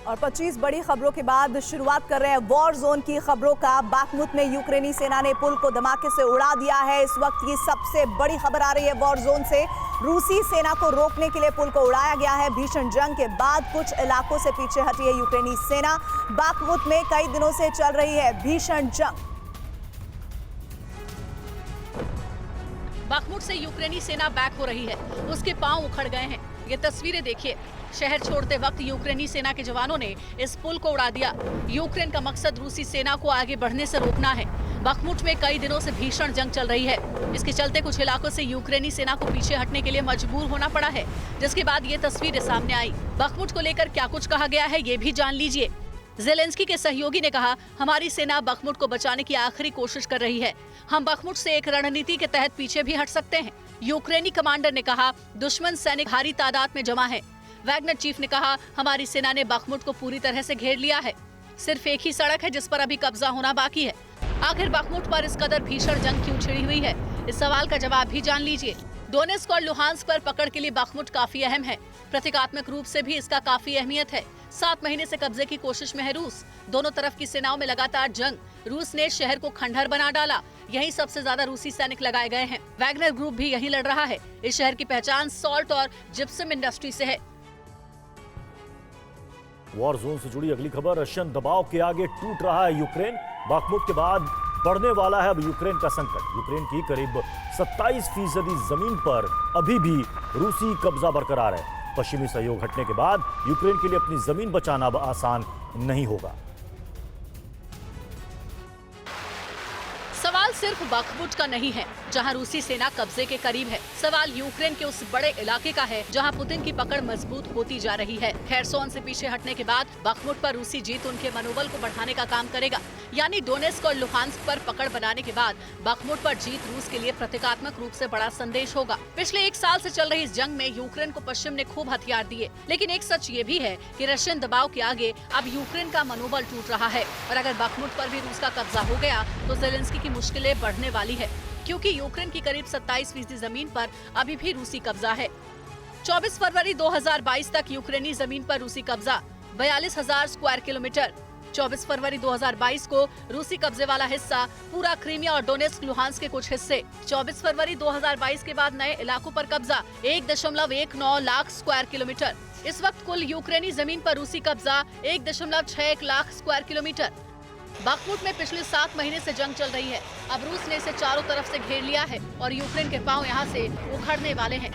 और 25 बड़ी खबरों के बाद शुरुआत कर रहे हैं वॉर जोन की खबरों का। बाखमुत में यूक्रेनी सेना ने पुल को धमाके से उड़ा दिया है। इस वक्त की सबसे बड़ी खबर आ रही है वॉर जोन से। रूसी सेना को रोकने के लिए पुल को उड़ाया गया है। भीषण जंग के बाद कुछ इलाकों से पीछे हटी है यूक्रेनी सेना। बाखमुत में कई दिनों से चल रही है भीषण जंग। बाखमुत से यूक्रेनी सेना बैक हो रही है, उसके पांव उखड़ गए हैं। ये तस्वीरें देखिए। शहर छोड़ते वक्त यूक्रेनी सेना के जवानों ने इस पुल को उड़ा दिया। यूक्रेन का मकसद रूसी सेना को आगे बढ़ने से रोकना है। बाखमुत में कई दिनों से भीषण जंग चल रही है। इसके चलते कुछ इलाकों से यूक्रेनी सेना को पीछे हटने के लिए मजबूर होना पड़ा है, जिसके बाद ये तस्वीरें सामने आई। बाखमुत को लेकर क्या कुछ कहा गया है ये भी जान लीजिए। ज़ेलेंस्की के सहयोगी ने कहा, हमारी सेना बाखमुत को बचाने की आखिरी कोशिश कर रही है। हम बाखमुत से एक रणनीति के तहत पीछे भी हट सकते हैं। यूक्रेनी कमांडर ने कहा, दुश्मन सैनिक भारी तादाद में जमा है। वैगनर चीफ ने कहा, हमारी सेना ने बाखमुत को पूरी तरह से घेर लिया है। सिर्फ एक ही सड़क है जिस पर अभी कब्जा होना बाकी है। आखिर बाखमुत पर इस कदर भीषण जंग क्यों छिड़ी हुई है, इस सवाल का जवाब भी जान लीजिए। डोनेस्क और लुहांस्क पर पकड़ के लिए बाखमुत काफी अहम है। प्रतीकात्मक रूप से भी इसका काफी अहमियत है। 7 महीने से कब्जे की कोशिश में है रूस। दोनों तरफ की सेनाओं में लगातार जंग। रूस ने शहर को खंडहर बना डाला। यहीं सबसे ज्यादा रूसी सैनिक लगाए गए हैं। वैगनर ग्रुप भी यहीं लड़ रहा है। इस शहर की पहचान सॉल्ट और जिप्सम इंडस्ट्री से है। वॉर जोन से जुड़ी अगली खबर, रशियन दबाव के आगे टूट रहा है यूक्रेन। बाखमुत के बाद बढ़ने वाला है अब यूक्रेन का संकट। यूक्रेन की करीब 27% जमीन पर अभी भी रूसी कब्जा बरकरार है। पश्चिमी सहयोग हटने के बाद यूक्रेन के लिए अपनी जमीन बचाना अब आसान नहीं होगा। सवाल सिर्फ बाखमुत का नहीं है, जहां रूसी सेना कब्जे के करीब है। सवाल यूक्रेन के उस बड़े इलाके का है जहां पुतिन की पकड़ मजबूत होती जा रही है। खेरसोन से पीछे हटने के बाद बाखमुत पर रूसी जीत उनके मनोबल को बढ़ाने का काम करेगा। यानी डोनेस्क और लुहांस्क पर पकड़ बनाने के बाद बाखमुत पर जीत रूस के लिए प्रतीकात्मक रूप से बड़ा संदेश होगा। पिछले 1 साल से चल रही इस जंग में यूक्रेन को पश्चिम ने खूब हथियार दिए, लेकिन एक सच ये भी है कि रशियन दबाव के आगे अब यूक्रेन का मनोबल टूट रहा है। और अगर बाखमुत पर भी रूस का कब्जा हो गया तो ज़ेलेंस्की की मुश्किलें बढ़ने वाली है, क्योंकि यूक्रेन की करीब 27% जमीन पर अभी भी रूसी कब्जा है। 24 फरवरी 2022 तक यूक्रेनी जमीन पर रूसी कब्जा 42,000 स्क्वायर किलोमीटर। 24 फरवरी 2022 को रूसी कब्जे वाला हिस्सा पूरा क्रीमिया और डोनेस्क लुहांस्क के कुछ हिस्से। 24 फरवरी 2022 के बाद नए इलाकों पर कब्जा 1.19 लाख स्क्वायर किलोमीटर। इस वक्त कुल यूक्रेनी जमीन पर रूसी कब्जा 1.61 लाख स्क्वायर किलोमीटर। बाखमुत में पिछले 7 महीने से जंग चल रही है। अब रूस ने इसे चारों तरफ से घेर लिया है और यूक्रेन के पांव यहां से उखड़ने वाले हैं।